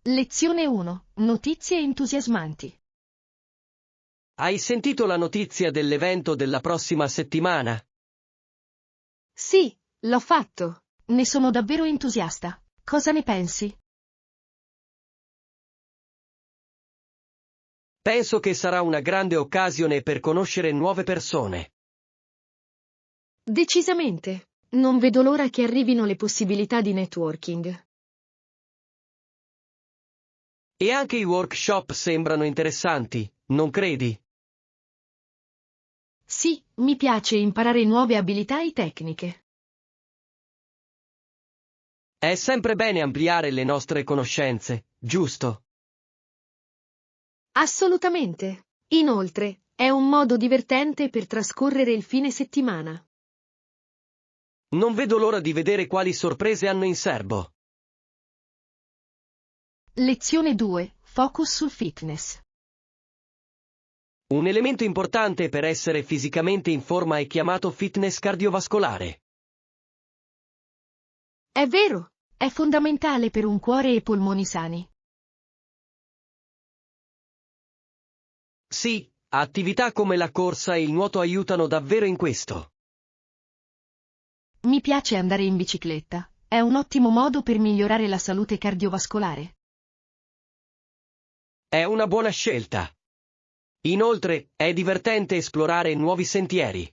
Lezione 1. Notizie entusiasmanti. Hai sentito la notizia dell'evento della prossima settimana? Sì, l'ho fatto. Ne sono davvero entusiasta. Cosa ne pensi? Penso che sarà una grande occasione per conoscere nuove persone. Decisamente. Non vedo l'ora che arrivino le possibilità di networking. E anche i workshop sembrano interessanti, non credi? Sì, mi piace imparare nuove abilità e tecniche. È sempre bene ampliare le nostre conoscenze, giusto? Assolutamente. Inoltre, è un modo divertente per trascorrere il fine settimana. Non vedo l'ora di vedere quali sorprese hanno in serbo. Lezione 2. Focus sul fitness. Un elemento importante per essere fisicamente in forma è chiamato fitness cardiovascolare. È vero, è fondamentale per un cuore e polmoni sani. Sì, attività come la corsa e il nuoto aiutano davvero in questo. Mi piace andare in bicicletta, è un ottimo modo per migliorare la salute cardiovascolare. È una buona scelta. Inoltre, è divertente esplorare nuovi sentieri.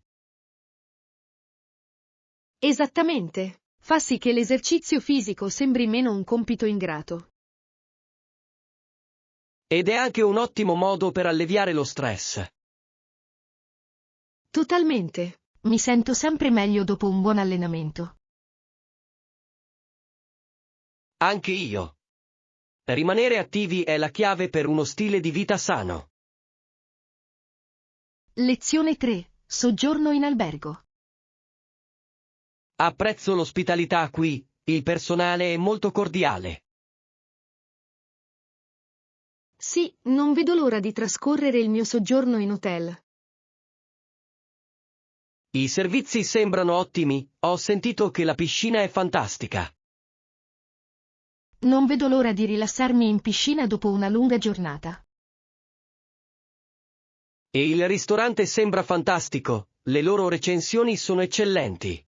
Esattamente, fa sì che l'esercizio fisico sembri meno un compito ingrato. Ed è anche un ottimo modo per alleviare lo stress. Totalmente, mi sento sempre meglio dopo un buon allenamento. Anche io. Rimanere attivi è la chiave per uno stile di vita sano. Lezione 3. Soggiorno in albergo. Apprezzo l'ospitalità qui, il personale è molto cordiale. Sì, non vedo l'ora di trascorrere il mio soggiorno in hotel. I servizi sembrano ottimi, ho sentito che la piscina è fantastica. Non vedo l'ora di rilassarmi in piscina dopo una lunga giornata. E il ristorante sembra fantastico, le loro recensioni sono eccellenti.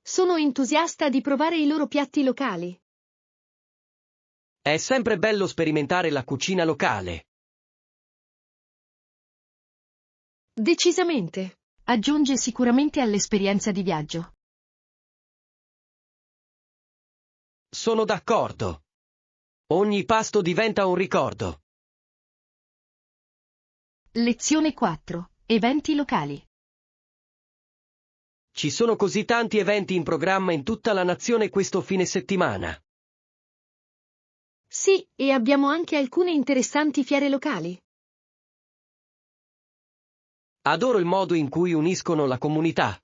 Sono entusiasta di provare i loro piatti locali. È sempre bello sperimentare la cucina locale. Decisamente. Aggiunge sicuramente all'esperienza di viaggio. Sono d'accordo. Ogni pasto diventa un ricordo. Lezione 4. Eventi locali. Ci sono così tanti eventi in programma in tutta la nazione questo fine settimana. Sì, e abbiamo anche alcune interessanti fiere locali. Adoro il modo in cui uniscono la comunità.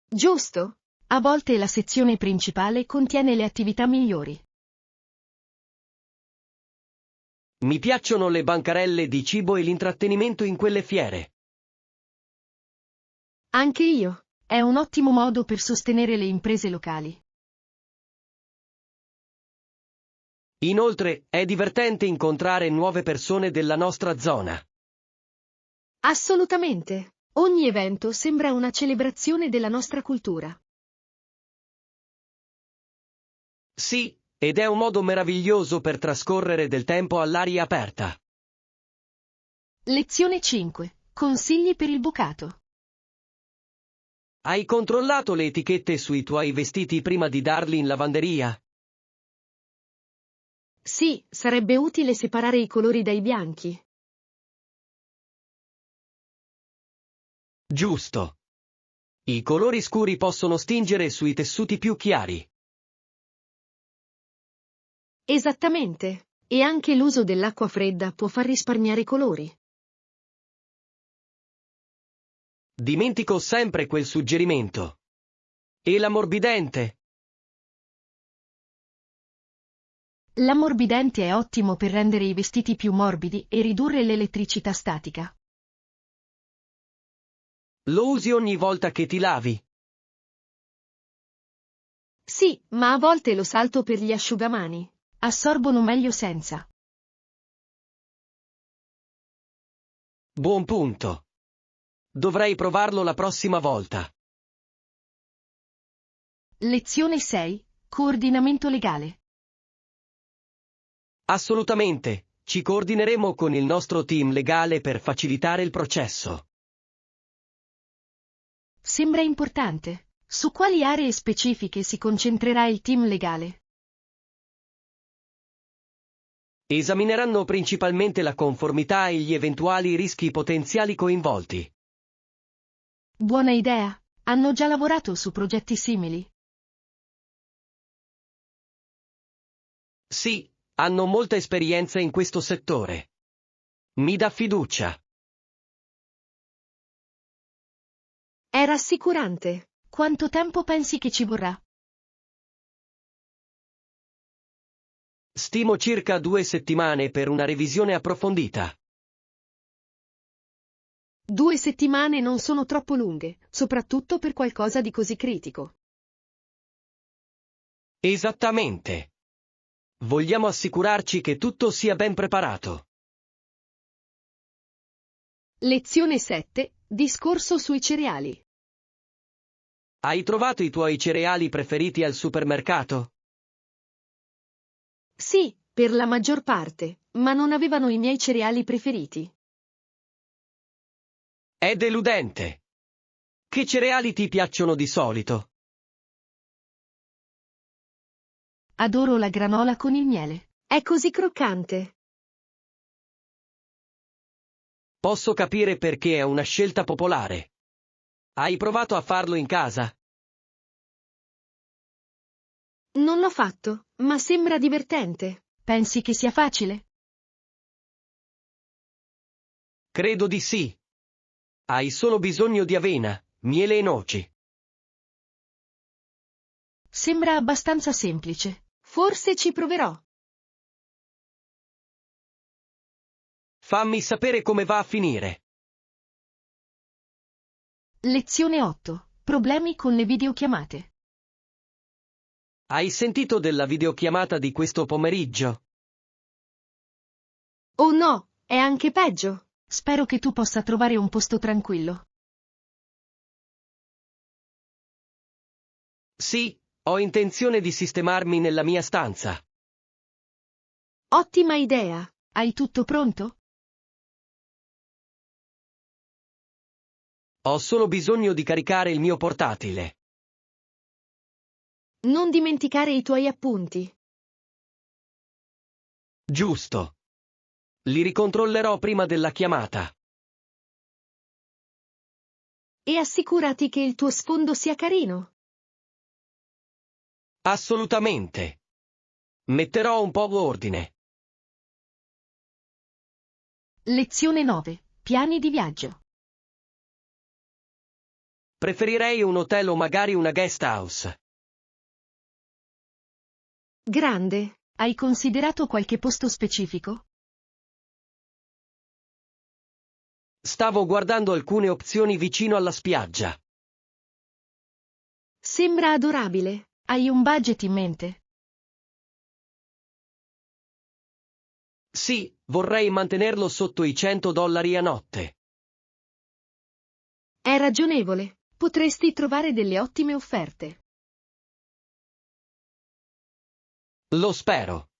Giusto? A volte la sezione principale contiene le attività migliori. Mi piacciono le bancarelle di cibo e l'intrattenimento in quelle fiere. Anche io. È un ottimo modo per sostenere le imprese locali. Inoltre, è divertente incontrare nuove persone della nostra zona. Assolutamente. Ogni evento sembra una celebrazione della nostra cultura. Sì, ed è un modo meraviglioso per trascorrere del tempo all'aria aperta. Lezione 5. Consigli per il bucato. Hai controllato le etichette sui tuoi vestiti prima di darli in lavanderia? Sì, sarebbe utile separare i colori dai bianchi. Giusto. I colori scuri possono stingere sui tessuti più chiari. Esattamente. E anche l'uso dell'acqua fredda può far risparmiare colori. Dimentico sempre quel suggerimento. E l'ammorbidente? L'ammorbidente è ottimo per rendere i vestiti più morbidi e ridurre l'elettricità statica. Lo usi ogni volta che ti lavi? Sì, ma a volte lo salto per gli asciugamani. Assorbono meglio senza. Buon punto. Dovrei provarlo la prossima volta. Lezione 6. Coordinamento legale. Assolutamente, ci coordineremo con il nostro team legale per facilitare il processo. Sembra importante. Su quali aree specifiche si concentrerà il team legale? Esamineranno principalmente la conformità e gli eventuali rischi potenziali coinvolti. Buona idea. Hanno già lavorato su progetti simili? Sì, hanno molta esperienza in questo settore. Mi dà fiducia. È rassicurante. Quanto tempo pensi che ci vorrà? Stimo circa 2 settimane per una revisione approfondita. 2 settimane non sono troppo lunghe, soprattutto per qualcosa di così critico. Esattamente. Vogliamo assicurarci che tutto sia ben preparato. Lezione 7. Discorso sui cereali. Hai trovato i tuoi cereali preferiti al supermercato? Sì, per la maggior parte, ma non avevano i miei cereali preferiti. È deludente. Che cereali ti piacciono di solito? Adoro la granola con il miele. È così croccante. Posso capire perché è una scelta popolare. Hai provato a farlo in casa? Non l'ho fatto, ma sembra divertente. Pensi che sia facile? Credo di sì. Hai solo bisogno di avena, miele e noci. Sembra abbastanza semplice. Forse ci proverò. Fammi sapere come va a finire. Lezione 8. Problemi con le videochiamate. Hai sentito della videochiamata di questo pomeriggio? Oh no, è anche peggio. Spero che tu possa trovare un posto tranquillo. Sì, ho intenzione di sistemarmi nella mia stanza. Ottima idea. Hai tutto pronto? Ho solo bisogno di caricare il mio portatile. Non dimenticare i tuoi appunti. Giusto. Li ricontrollerò prima della chiamata. E assicurati che il tuo sfondo sia carino. Assolutamente. Metterò un po' ordine. Lezione 9. Piani di viaggio. Preferirei un hotel o magari una guest house. Grande. Hai considerato qualche posto specifico? Stavo guardando alcune opzioni vicino alla spiaggia. Sembra adorabile. Hai un budget in mente? Sì, vorrei mantenerlo sotto i $100 a notte. È ragionevole. Potresti trovare delle ottime offerte. Lo spero.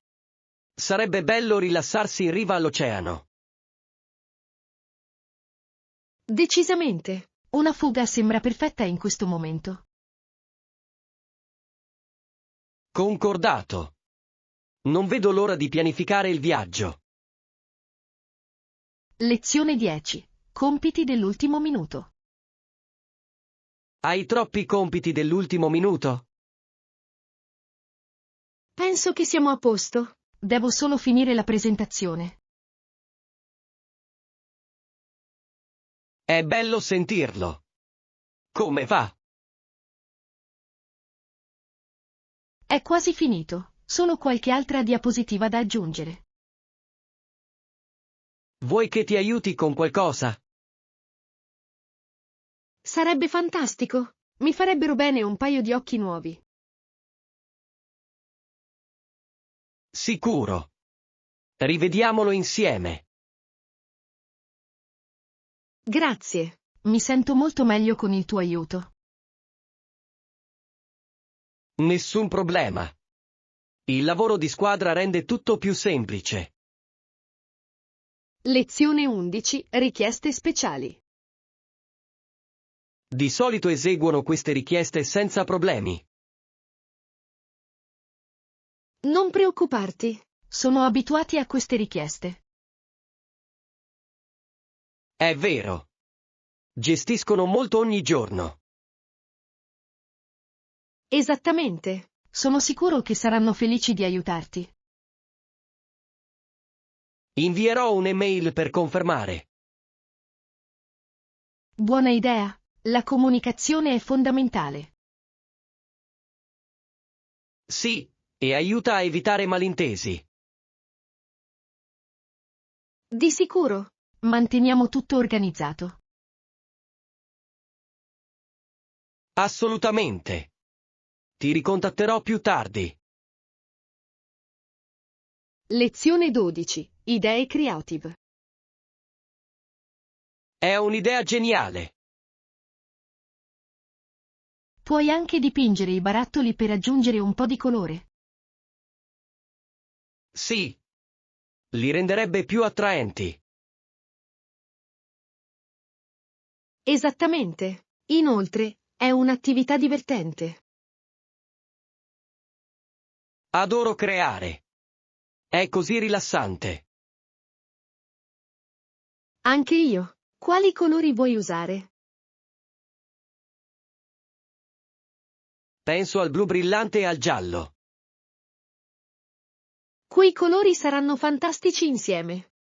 Sarebbe bello rilassarsi in riva all'oceano. Decisamente. Una fuga sembra perfetta in questo momento. Concordato. Non vedo l'ora di pianificare il viaggio. Lezione 10. Compiti dell'ultimo minuto. Hai troppi compiti dell'ultimo minuto? Penso che siamo a posto. Devo solo finire la presentazione. È bello sentirlo. Come va? È quasi finito. Solo qualche altra diapositiva da aggiungere. Vuoi che ti aiuti con qualcosa? Sarebbe fantastico. Mi farebbero bene un paio di occhi nuovi. Sicuro. Rivediamolo insieme. Grazie. Mi sento molto meglio con il tuo aiuto. Nessun problema. Il lavoro di squadra rende tutto più semplice. Lezione 11. Richieste speciali. Di solito eseguono queste richieste senza problemi. Non preoccuparti. Sono abituati a queste richieste. È vero. Gestiscono molto ogni giorno. Esattamente. Sono sicuro che saranno felici di aiutarti. Invierò un'email per confermare. Buona idea. La comunicazione è fondamentale. Sì, e aiuta a evitare malintesi. Di sicuro. Manteniamo tutto organizzato. Assolutamente. Ti ricontatterò più tardi. Lezione 12. Idee creative. È un'idea geniale. Puoi anche dipingere i barattoli per aggiungere un po' di colore. Sì. Li renderebbe più attraenti. Esattamente. Inoltre, è un'attività divertente. Adoro creare. È così rilassante. Anche io. Quali colori vuoi usare? Penso al blu brillante e al giallo. Quei colori saranno fantastici insieme.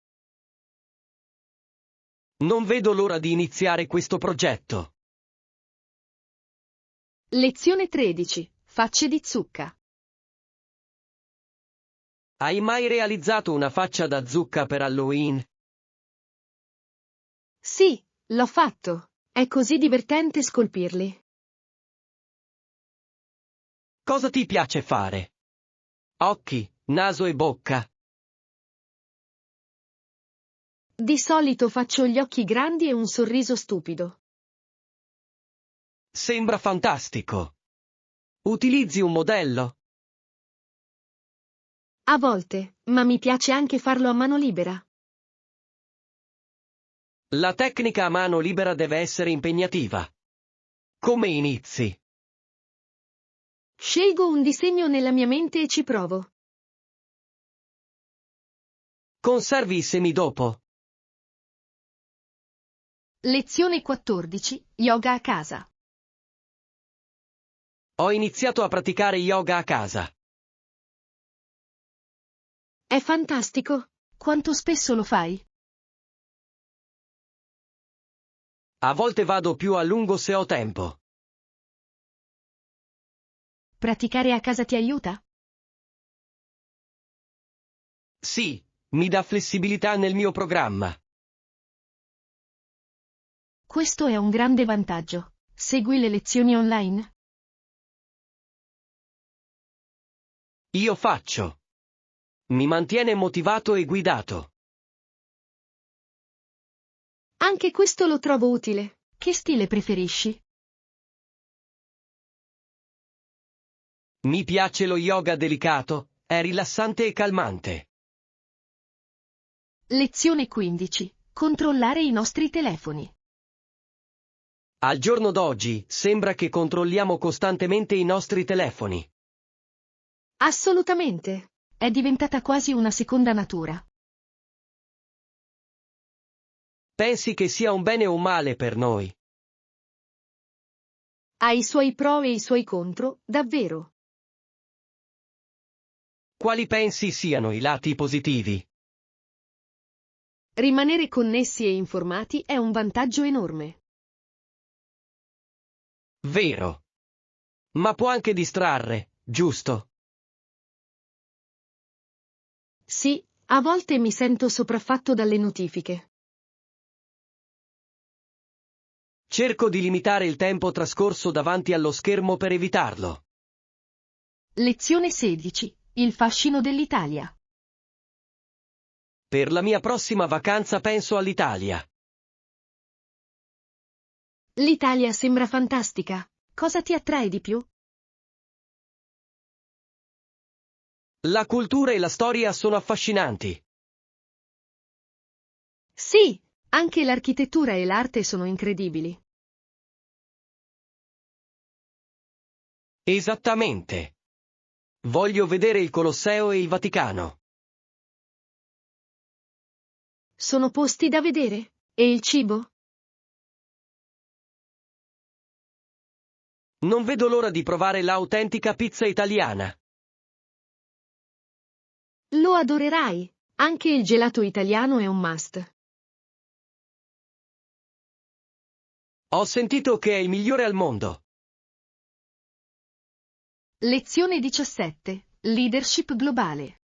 Non vedo l'ora di iniziare questo progetto. Lezione 13. Facce di zucca. Hai mai realizzato una faccia da zucca per Halloween? Sì, l'ho fatto. È così divertente scolpirli. Cosa ti piace fare? Occhi, naso e bocca. Di solito faccio gli occhi grandi e un sorriso stupido. Sembra fantastico. Utilizzi un modello? A volte, ma mi piace anche farlo a mano libera. La tecnica a mano libera deve essere impegnativa. Come inizi? Scelgo un disegno nella mia mente e ci provo. Conservi i semi dopo. Lezione 14. Yoga a casa. Ho iniziato a praticare yoga a casa. È fantastico. Quanto spesso lo fai? A volte vado più a lungo se ho tempo. Praticare a casa ti aiuta? Sì, mi dà flessibilità nel mio programma. Questo è un grande vantaggio. Segui le lezioni online? Io faccio. Mi mantiene motivato e guidato. Anche questo lo trovo utile. Che stile preferisci? Mi piace lo yoga delicato, è rilassante e calmante. Lezione 15. Controllare i nostri telefoni. Al giorno d'oggi, sembra che controlliamo costantemente i nostri telefoni. Assolutamente. È diventata quasi una seconda natura. Pensi che sia un bene o un male per noi? Ha i suoi pro e i suoi contro, davvero. Quali pensi siano i lati positivi? Rimanere connessi e informati è un vantaggio enorme. Vero. Ma può anche distrarre, giusto? Sì, a volte mi sento sopraffatto dalle notifiche. Cerco di limitare il tempo trascorso davanti allo schermo per evitarlo. Lezione 16. il fascino dell'Italia. Per la mia prossima vacanza penso all'Italia. L'Italia sembra fantastica. Cosa ti attrae di più? La cultura e la storia sono affascinanti. Sì, anche l'architettura e l'arte sono incredibili. Esattamente. Voglio vedere il Colosseo e il Vaticano. Sono posti da vedere. E il cibo? Non vedo l'ora di provare l'autentica pizza italiana. Lo adorerai. Anche il gelato italiano è un must. Ho sentito che è il migliore al mondo. Lezione 17. Leadership globale.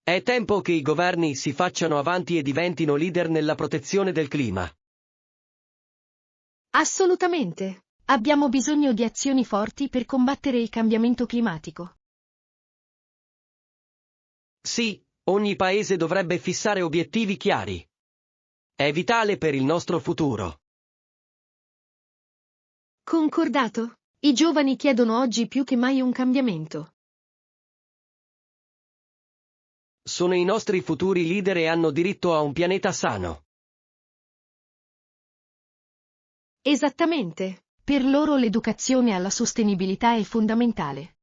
È tempo che i governi si facciano avanti e diventino leader nella protezione del clima. Assolutamente. Abbiamo bisogno di azioni forti per combattere il cambiamento climatico. Sì, ogni paese dovrebbe fissare obiettivi chiari. È vitale per il nostro futuro. Concordato. I giovani chiedono oggi più che mai un cambiamento. Sono i nostri futuri leader e hanno diritto a un pianeta sano. Esattamente. Per loro l'educazione alla sostenibilità è fondamentale.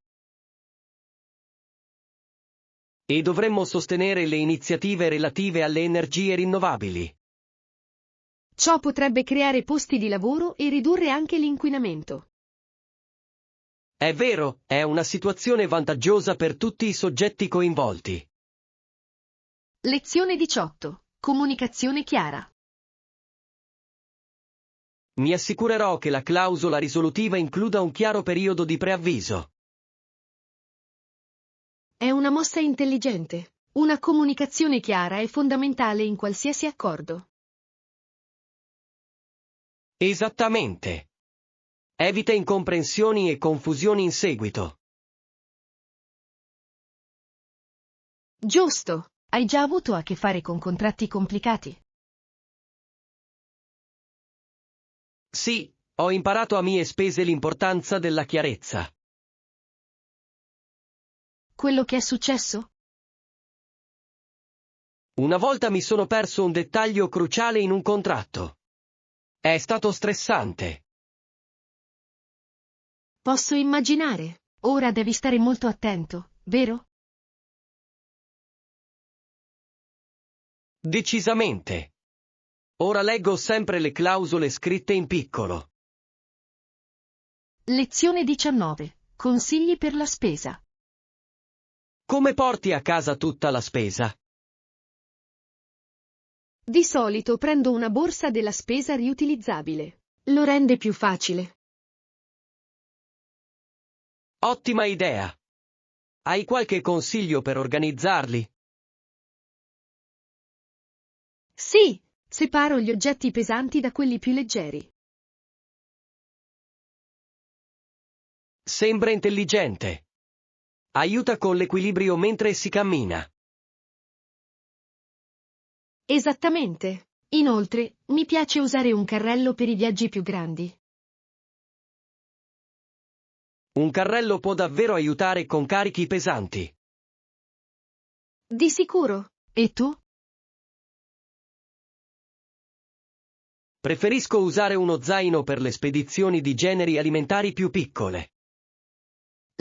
E dovremmo sostenere le iniziative relative alle energie rinnovabili. Ciò potrebbe creare posti di lavoro e ridurre anche l'inquinamento. È vero, è una situazione vantaggiosa per tutti i soggetti coinvolti. Lezione 18. Comunicazione chiara. Mi assicurerò che la clausola risolutiva includa un chiaro periodo di preavviso. È una mossa intelligente. Una comunicazione chiara è fondamentale in qualsiasi accordo. Esattamente. Evita incomprensioni e confusioni in seguito. Giusto. Hai già avuto a che fare con contratti complicati? Sì, ho imparato a mie spese l'importanza della chiarezza. Quello che è successo? Una volta mi sono perso un dettaglio cruciale in un contratto. È stato stressante. Posso immaginare. Ora devi stare molto attento, vero? Decisamente. Ora leggo sempre le clausole scritte in piccolo. Lezione 19. Consigli per la spesa. Come porti a casa tutta la spesa? Di solito prendo una borsa della spesa riutilizzabile. Lo rende più facile. Ottima idea. Hai qualche consiglio per organizzarli? Sì, separo gli oggetti pesanti da quelli più leggeri. Sembra intelligente. Aiuta con l'equilibrio mentre si cammina. Esattamente. Inoltre, mi piace usare un carrello per i viaggi più grandi. Un carrello può davvero aiutare con carichi pesanti. Di sicuro. E tu? Preferisco usare uno zaino per le spedizioni di generi alimentari più piccole.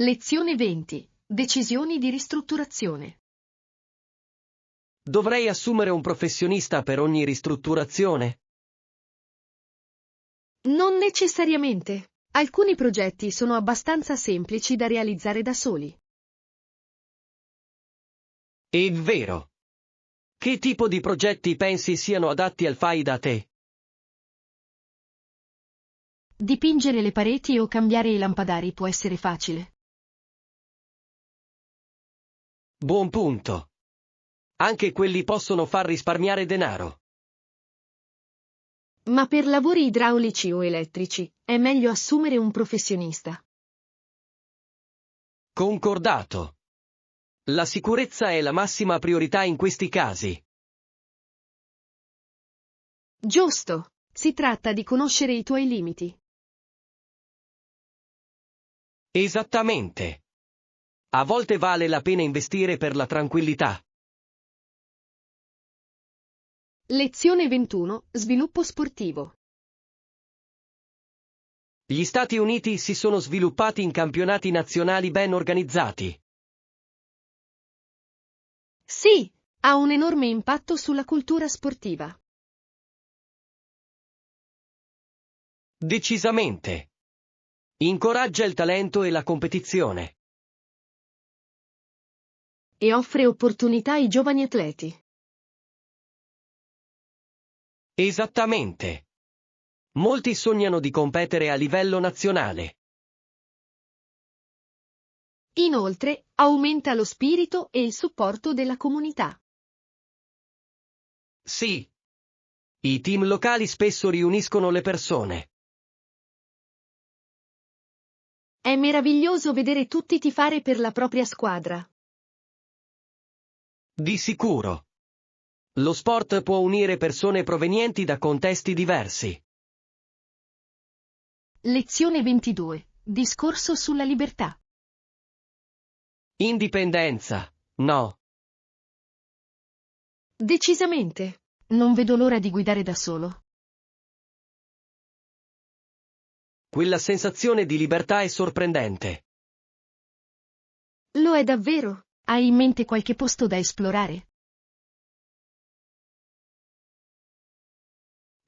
Lezione 20. Decisioni di ristrutturazione. Dovrei assumere un professionista per ogni ristrutturazione? Non necessariamente. Alcuni progetti sono abbastanza semplici da realizzare da soli. È vero. Che tipo di progetti pensi siano adatti al fai da te? Dipingere le pareti o cambiare i lampadari può essere facile. Buon punto. Anche quelli possono far risparmiare denaro. Ma per lavori idraulici o elettrici è meglio assumere un professionista. Concordato. La sicurezza è la massima priorità in questi casi. Giusto. Si tratta di conoscere i tuoi limiti. Esattamente. A volte vale la pena investire per la tranquillità. Lezione 21. Sviluppo sportivo. Gli Stati Uniti si sono sviluppati in campionati nazionali ben organizzati. Sì, ha un enorme impatto sulla cultura sportiva. Decisamente. Incoraggia il talento e la competizione. E offre opportunità ai giovani atleti. Esattamente. Molti sognano di competere a livello nazionale. Inoltre, aumenta lo spirito e il supporto della comunità. Sì. I team locali spesso riuniscono le persone. È meraviglioso vedere tutti tifare per la propria squadra. Di sicuro. Lo sport può unire persone provenienti da contesti diversi. Lezione 22. Discorso sulla libertà. Indipendenza. No. Decisamente. Non vedo l'ora di guidare da solo. Quella sensazione di libertà è sorprendente. Lo è davvero? Hai in mente qualche posto da esplorare?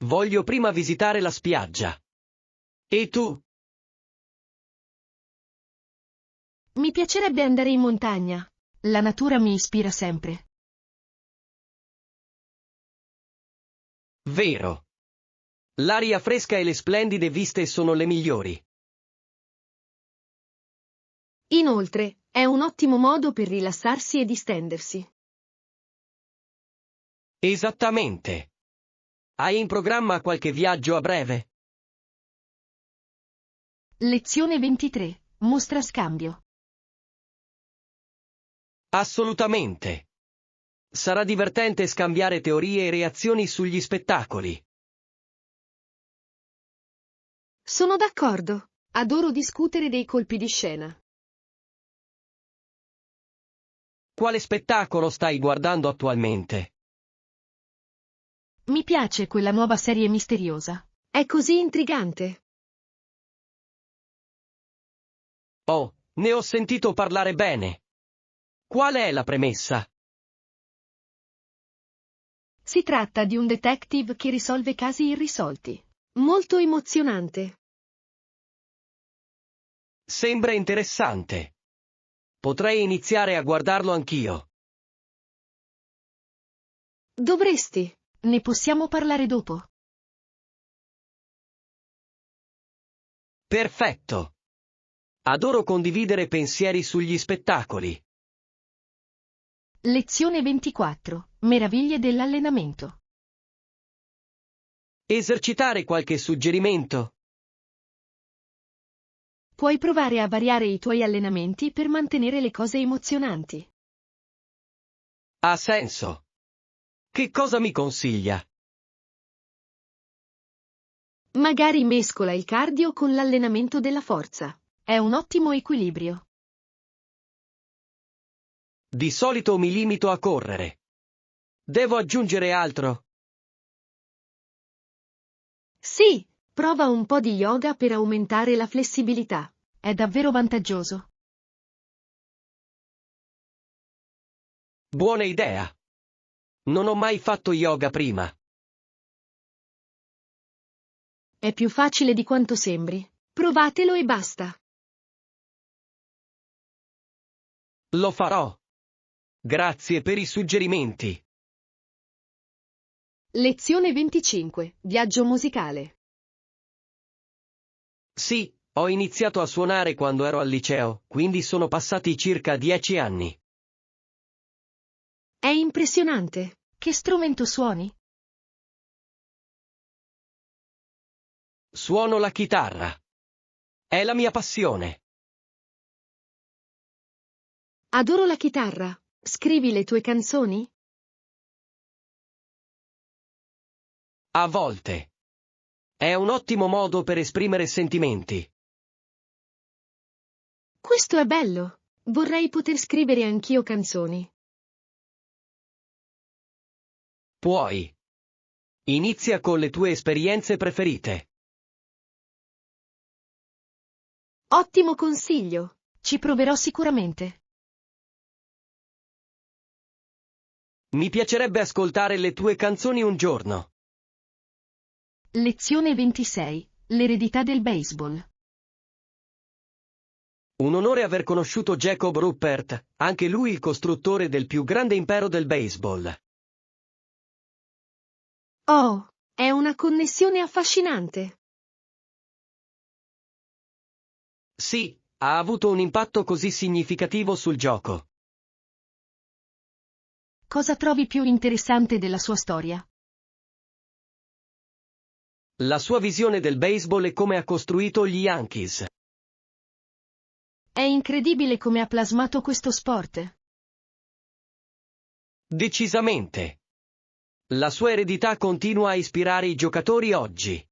Voglio prima visitare la spiaggia. E tu? Mi piacerebbe andare in montagna. La natura mi ispira sempre. Vero. L'aria fresca e le splendide viste sono le migliori. Inoltre, è un ottimo modo per rilassarsi e distendersi. Esattamente. Hai in programma qualche viaggio a breve? Lezione 23. Mostra scambio. Assolutamente. Sarà divertente scambiare teorie e reazioni sugli spettacoli. Sono d'accordo. Adoro discutere dei colpi di scena. Quale spettacolo stai guardando attualmente? Mi piace quella nuova serie misteriosa. È così intrigante. Oh, ne ho sentito parlare bene. Qual è la premessa? Si tratta di un detective che risolve casi irrisolti. Molto emozionante. Sembra interessante. Potrei iniziare a guardarlo anch'io. Dovresti. Ne possiamo parlare dopo. Perfetto. Adoro condividere pensieri sugli spettacoli. Lezione 24. Meraviglie dell'allenamento. Esercitare qualche suggerimento? Puoi provare a variare i tuoi allenamenti per mantenere le cose emozionanti. Ha senso. Che cosa mi consiglia? Magari mescola il cardio con l'allenamento della forza. È un ottimo equilibrio. Di solito mi limito a correre. Devo aggiungere altro? Sì, prova un po' di yoga per aumentare la flessibilità. È davvero vantaggioso. Buona idea. Non ho mai fatto yoga prima. È più facile di quanto sembri. Provatelo e basta. Lo farò. Grazie per i suggerimenti. Lezione 25. Viaggio musicale. Sì, ho iniziato a suonare quando ero al liceo, quindi sono passati circa 10 anni. È impressionante. Che strumento suoni? Suono la chitarra. È la mia passione. Adoro la chitarra. Scrivi le tue canzoni? A volte. È un ottimo modo per esprimere sentimenti. Questo è bello. Vorrei poter scrivere anch'io canzoni. Puoi. Inizia con le tue esperienze preferite. Ottimo consiglio. Ci proverò sicuramente. Mi piacerebbe ascoltare le tue canzoni un giorno. Lezione 26. L'eredità del baseball. Un onore aver conosciuto Jacob Ruppert, anche lui il costruttore del più grande impero del baseball. Oh, è una connessione affascinante. Sì, ha avuto un impatto così significativo sul gioco. Cosa trovi più interessante della sua storia? La sua visione del baseball e come ha costruito gli Yankees. È incredibile come ha plasmato questo sport. Decisamente. La sua eredità continua a ispirare i giocatori oggi.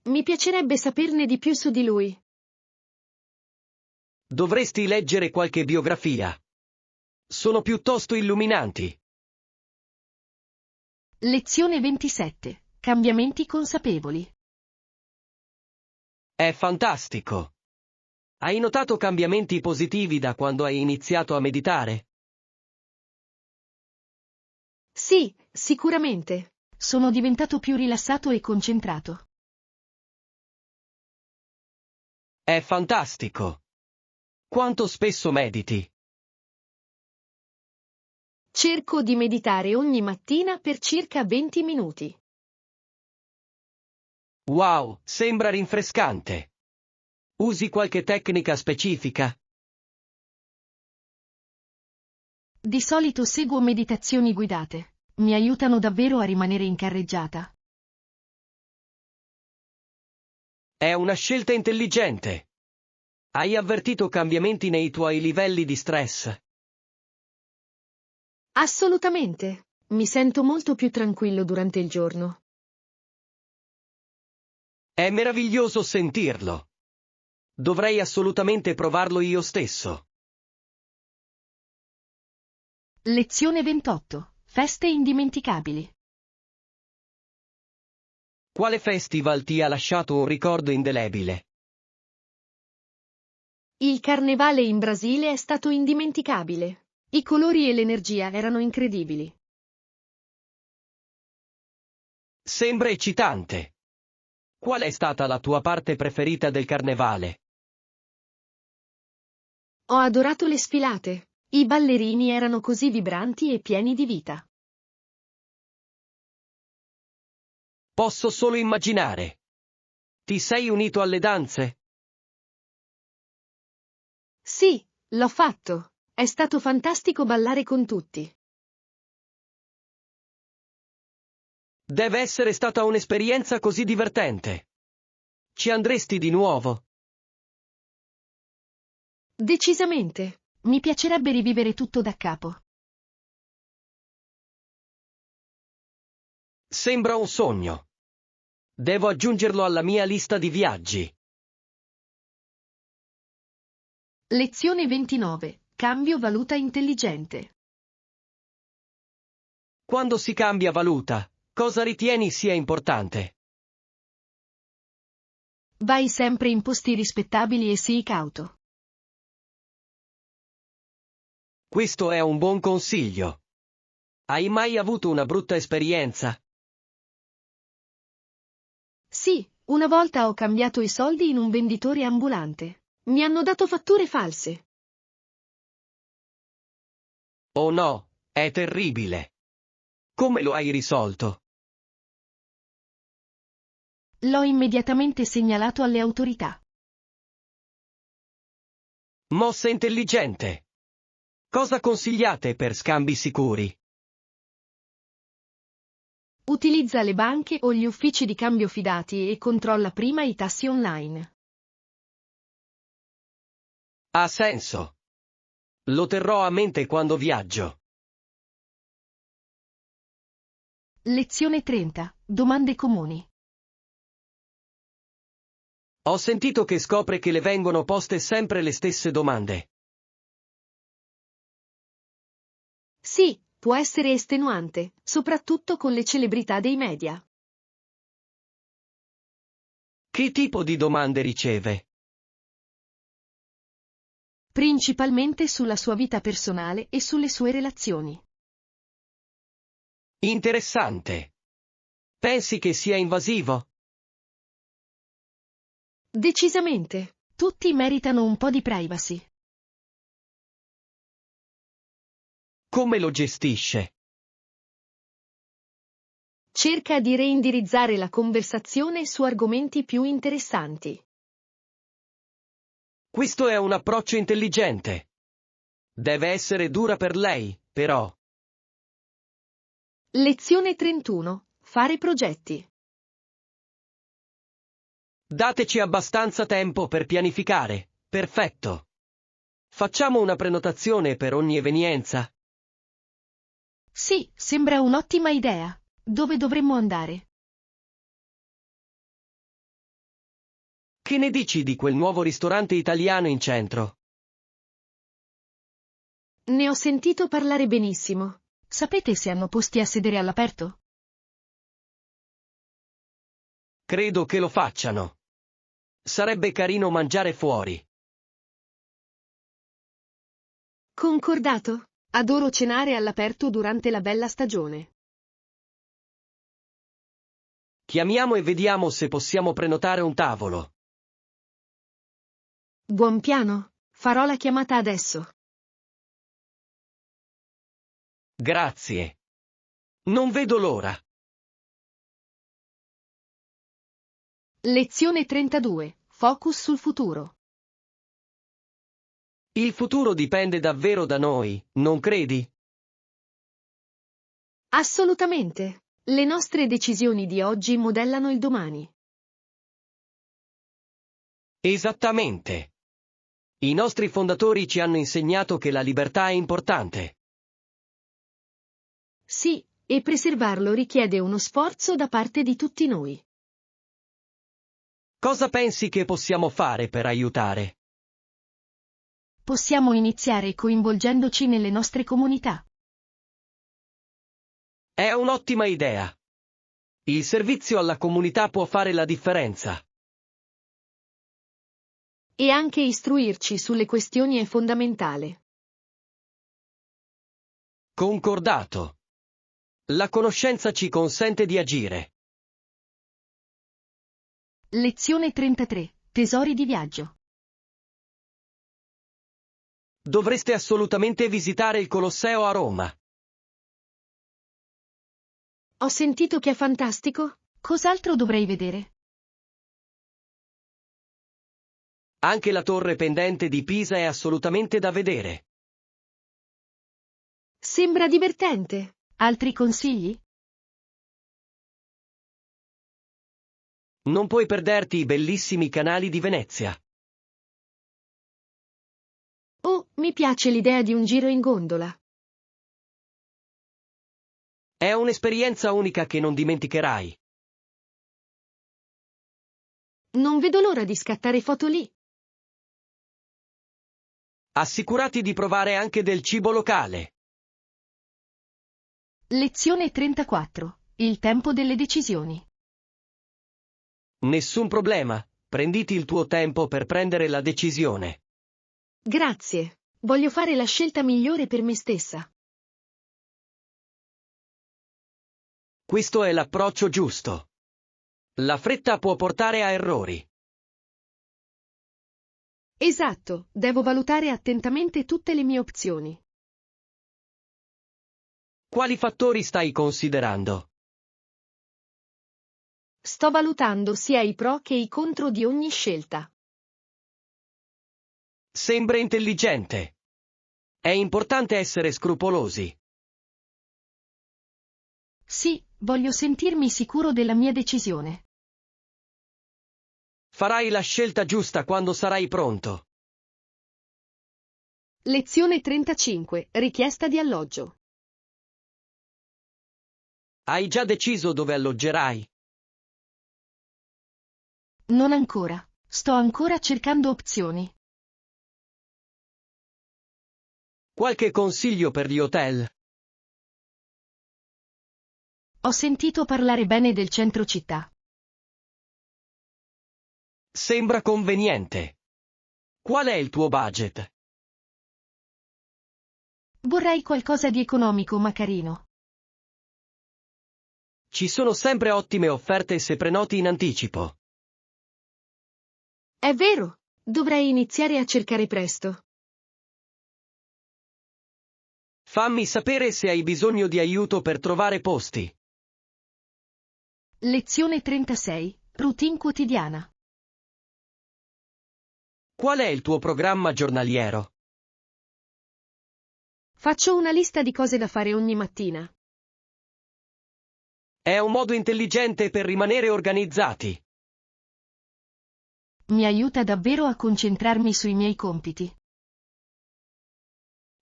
Mi piacerebbe saperne di più su di lui. Dovresti leggere qualche biografia. Sono piuttosto illuminanti. Lezione 27. Cambiamenti consapevoli. È fantastico. Hai notato cambiamenti positivi da quando hai iniziato a meditare? Sì, sicuramente. Sono diventato più rilassato e concentrato. È fantastico. Quanto spesso mediti? Cerco di meditare ogni mattina per circa 20 minuti. Wow, sembra rinfrescante. Usi qualche tecnica specifica? Di solito seguo meditazioni guidate. Mi aiutano davvero a rimanere in carreggiata. È una scelta intelligente. Hai avvertito cambiamenti nei tuoi livelli di stress? Assolutamente. Mi sento molto più tranquillo durante il giorno. È meraviglioso sentirlo. Dovrei assolutamente provarlo io stesso. Lezione 28. Feste indimenticabili. Quale festival ti ha lasciato un ricordo indelebile? Il carnevale in Brasile è stato indimenticabile. I colori e l'energia erano incredibili. Sembra eccitante. Qual è stata la tua parte preferita del carnevale? Ho adorato le sfilate. I ballerini erano così vibranti e pieni di vita. Posso solo immaginare. Ti sei unito alle danze? Sì, l'ho fatto. È stato fantastico ballare con tutti. Deve essere stata un'esperienza così divertente. Ci andresti di nuovo? Decisamente. Mi piacerebbe rivivere tutto da capo. Sembra un sogno. Devo aggiungerlo alla mia lista di viaggi. Lezione 29. Cambio valuta intelligente. Quando si cambia valuta, cosa ritieni sia importante? Vai sempre in posti rispettabili e sii cauto. Questo è un buon consiglio. Hai mai avuto una brutta esperienza? Sì, una volta ho cambiato i soldi in un venditore ambulante. Mi hanno dato fatture false. Oh no, è terribile. Come lo hai risolto? L'ho immediatamente segnalato alle autorità. Mossa intelligente. Cosa consigliate per scambi sicuri? Utilizza le banche o gli uffici di cambio fidati e controlla prima i tassi online. Ha senso. Lo terrò a mente quando viaggio. Lezione 30. Domande comuni. Ho sentito che scopre che le vengono poste sempre le stesse domande. Sì, può essere estenuante, soprattutto con le celebrità dei media. Che tipo di domande riceve? Principalmente sulla sua vita personale e sulle sue relazioni. Interessante. Pensi che sia invasivo? Decisamente. Tutti meritano un po' di privacy. Come lo gestisce? Cerca di reindirizzare la conversazione su argomenti più interessanti. Questo è un approccio intelligente. Deve essere dura per lei, però. Lezione 31. Fare progetti. Dateci abbastanza tempo per pianificare. Perfetto. Facciamo una prenotazione per ogni evenienza. Sì, sembra un'ottima idea. Dove dovremmo andare? Che ne dici di quel nuovo ristorante italiano in centro? Ne ho sentito parlare benissimo. Sapete se hanno posti a sedere all'aperto? Credo che lo facciano. Sarebbe carino mangiare fuori. Concordato. Adoro cenare all'aperto durante la bella stagione. Chiamiamo e vediamo se possiamo prenotare un tavolo. Buon piano. Farò la chiamata adesso. Grazie. Non vedo l'ora. Lezione 32. Focus sul futuro. Il futuro dipende davvero da noi, non credi? Assolutamente. Le nostre decisioni di oggi modellano il domani. Esattamente. I nostri fondatori ci hanno insegnato che la libertà è importante. Sì, e preservarlo richiede uno sforzo da parte di tutti noi. Cosa pensi che possiamo fare per aiutare? Possiamo iniziare coinvolgendoci nelle nostre comunità. È un'ottima idea. Il servizio alla comunità può fare la differenza. E anche istruirci sulle questioni è fondamentale. Concordato. La conoscenza ci consente di agire. Lezione 33. Tesori di viaggio. Dovreste assolutamente visitare il Colosseo a Roma. Ho sentito che è fantastico. Cos'altro dovrei vedere? Anche la torre pendente di Pisa è assolutamente da vedere. Sembra divertente. Altri consigli? Non puoi perderti i bellissimi canali di Venezia. Oh, mi piace l'idea di un giro in gondola. È un'esperienza unica che non dimenticherai. Non vedo l'ora di scattare foto lì. Assicurati di provare anche del cibo locale. Lezione 34. Il tempo delle decisioni. Nessun problema, prenditi il tuo tempo per prendere la decisione. Grazie. Voglio fare la scelta migliore per me stessa. Questo è l'approccio giusto. La fretta può portare a errori. Esatto, devo valutare attentamente tutte le mie opzioni. Quali fattori stai considerando? Sto valutando sia i pro che i contro di ogni scelta. Sembra intelligente. È importante essere scrupolosi. Sì, voglio sentirmi sicuro della mia decisione. Farai la scelta giusta quando sarai pronto. Lezione 35. Richiesta di alloggio. Hai già deciso dove alloggerai? Non ancora. Sto ancora cercando opzioni. Qualche consiglio per gli hotel? Ho sentito parlare bene del centro città. Sembra conveniente. Qual è il tuo budget? Vorrei qualcosa di economico ma carino. Ci sono sempre ottime offerte se prenoti in anticipo. È vero, dovrei iniziare a cercare presto. Fammi sapere se hai bisogno di aiuto per trovare posti. Lezione 36. Routine quotidiana. Qual è il tuo programma giornaliero? Faccio una lista di cose da fare ogni mattina. È un modo intelligente per rimanere organizzati. Mi aiuta davvero a concentrarmi sui miei compiti.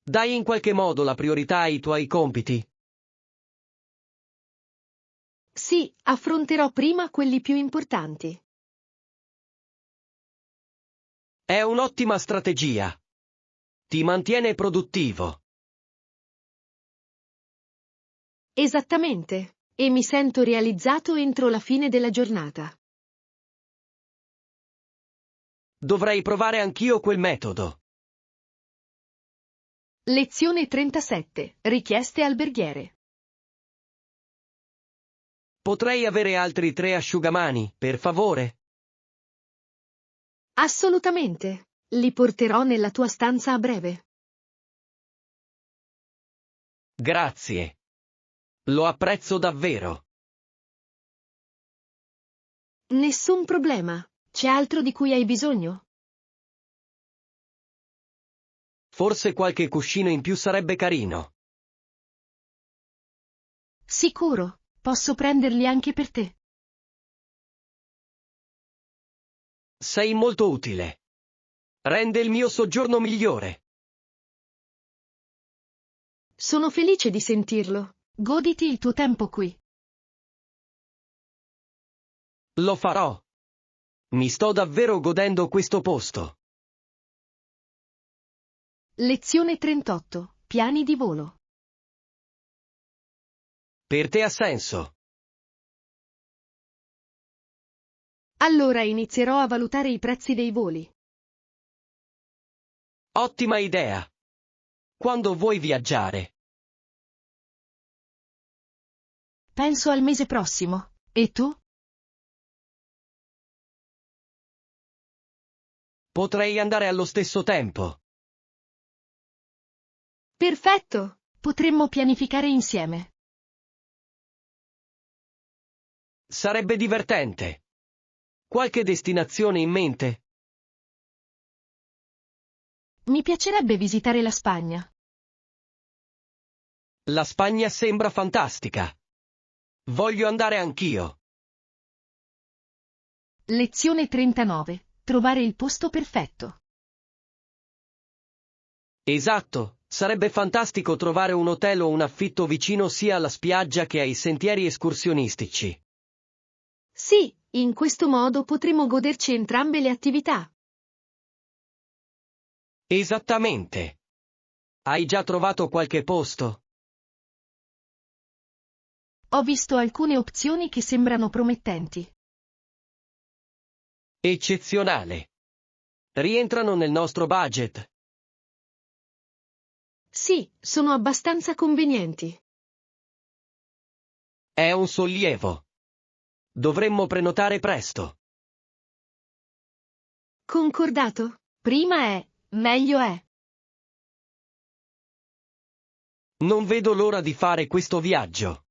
Dai in qualche modo la priorità ai tuoi compiti. Sì, affronterò prima quelli più importanti. È un'ottima strategia. Ti mantiene produttivo. Esattamente. E mi sento realizzato entro la fine della giornata. Dovrei provare anch'io quel metodo. Lezione 37. Richieste alberghiere. Potrei avere altri 3 asciugamani, per favore? Assolutamente. Li porterò nella tua stanza a breve. Grazie. Lo apprezzo davvero. Nessun problema. C'è altro di cui hai bisogno? Forse qualche cuscino in più sarebbe carino. Sicuro. Posso prenderli anche per te. Sei molto utile. Rende il mio soggiorno migliore. Sono felice di sentirlo. Goditi il tuo tempo qui. Lo farò. Mi sto davvero godendo questo posto. Lezione 38. Piani di volo. Per te ha senso. Allora inizierò a valutare i prezzi dei voli. Ottima idea. Quando vuoi viaggiare? Penso al mese prossimo. E tu? Potrei andare allo stesso tempo. Perfetto! Potremmo pianificare insieme. Sarebbe divertente. Qualche destinazione in mente? Mi piacerebbe visitare la Spagna. La Spagna sembra fantastica. Voglio andare anch'io. Lezione 39. Trovare il posto perfetto. Esatto, sarebbe fantastico trovare un hotel o un affitto vicino sia alla spiaggia che ai sentieri escursionistici. Sì, in questo modo potremo goderci entrambe le attività. Esattamente. Hai già trovato qualche posto? Ho visto alcune opzioni che sembrano promettenti. Eccezionale. Rientrano nel nostro budget. Sì, sono abbastanza convenienti. È un sollievo. Dovremmo prenotare presto. Concordato? Prima è, meglio è. Non vedo l'ora di fare questo viaggio.